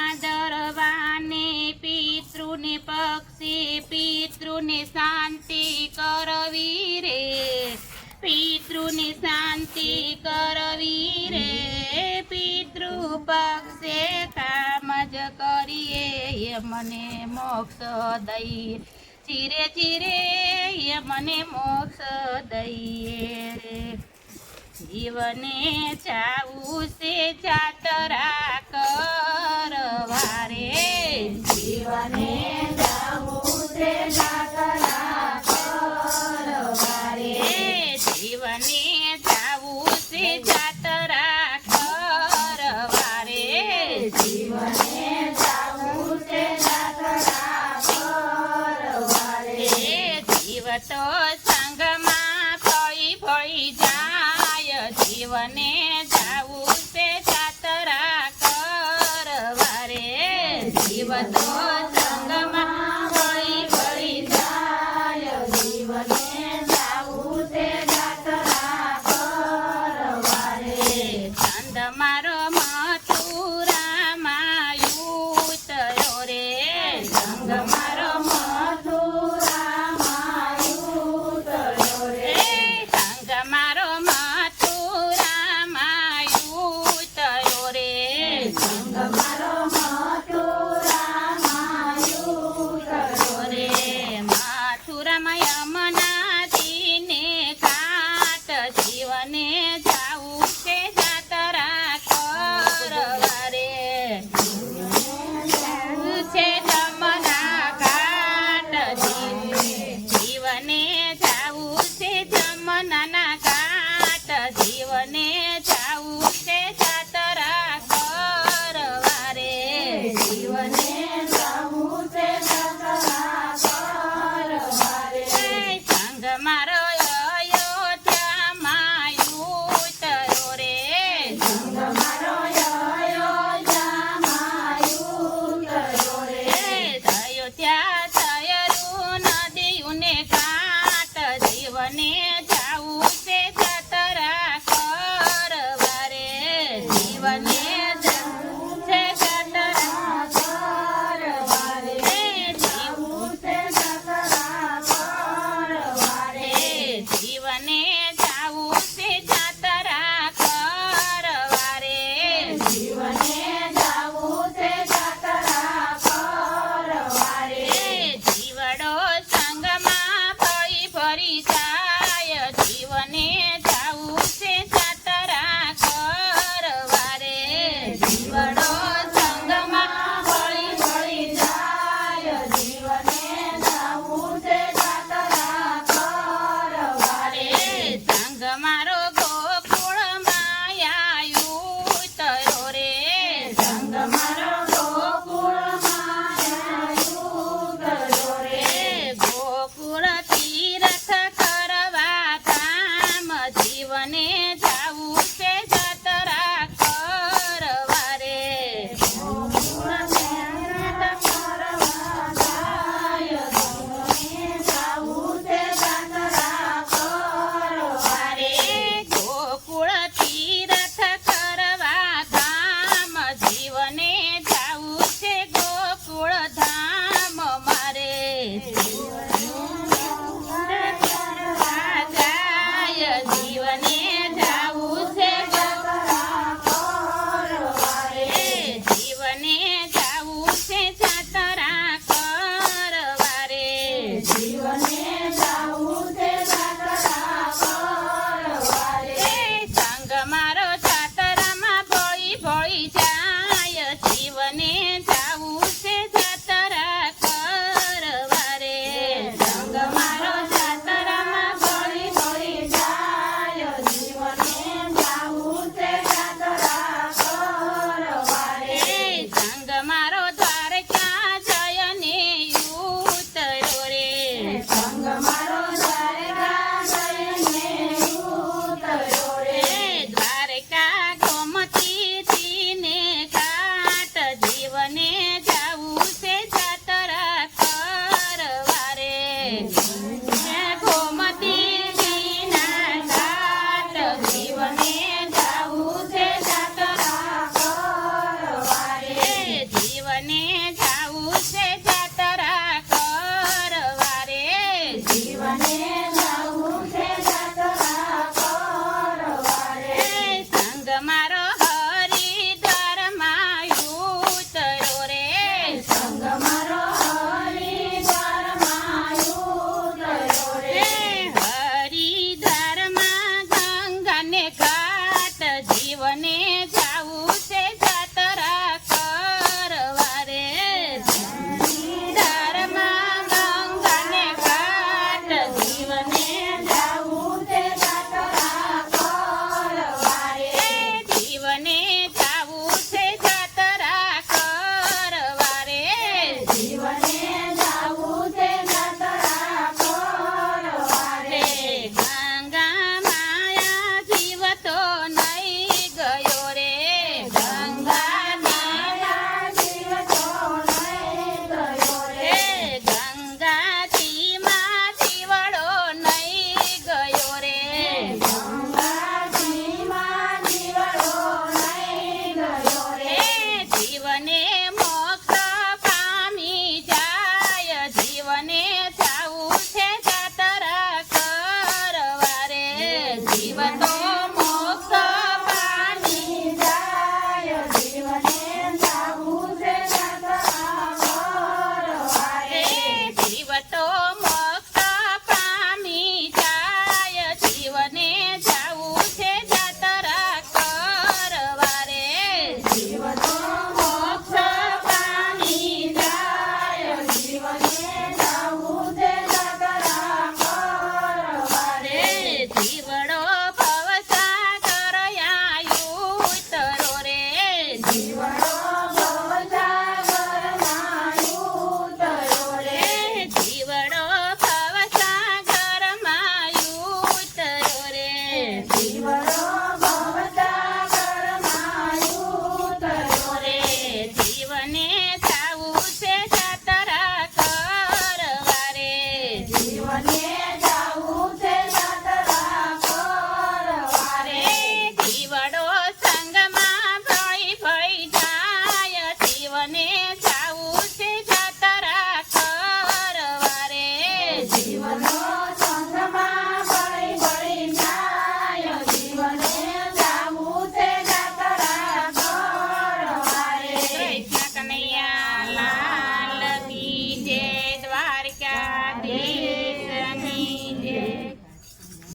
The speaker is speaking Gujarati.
ભાદરવાને પિતૃને પક્ષી પિતૃને શાંતિ કરવી રે, પિતૃને શાંતિ કરવી રે, પિતૃ પક્ષે કામ જ કરીએ મને મોક્ષ દઈએ, ચીરે ચીરે મને મોક્ષ દઈએ રે. જીવને જાવું છે જાતરા કરવા રે, જીવને જાવું છે જાતરા કરવા રે, જીવને જાવું છે જાતરા કરવા રે, જીવને જાવું છે જાતરા કરવા રે. જીવ તો સંગમાં ભઈ ભઈ જાય, જીવને જાવું છે જાતરા કરવા રે, જીવ તો સંગમાં ભઈ ભઈ જાય, જીવને જાવું છે જાતરા કરવા રે. ચંદ મારો મથુરામાં ઉતર્યો રે, સંગ મારો મથુરામાં ઉતર્યો રે, સંગ મારો મથુરામાં ઉતર્યો રે, સંગ મારો મથુરામાં મારો હરિદ્વારમાં ઉતર્યો રે સંગ મારો હરિદ્વારમાં ઉતર્યો રે. હરિદ્વારમાં ગંગાને ઘાટ જીવને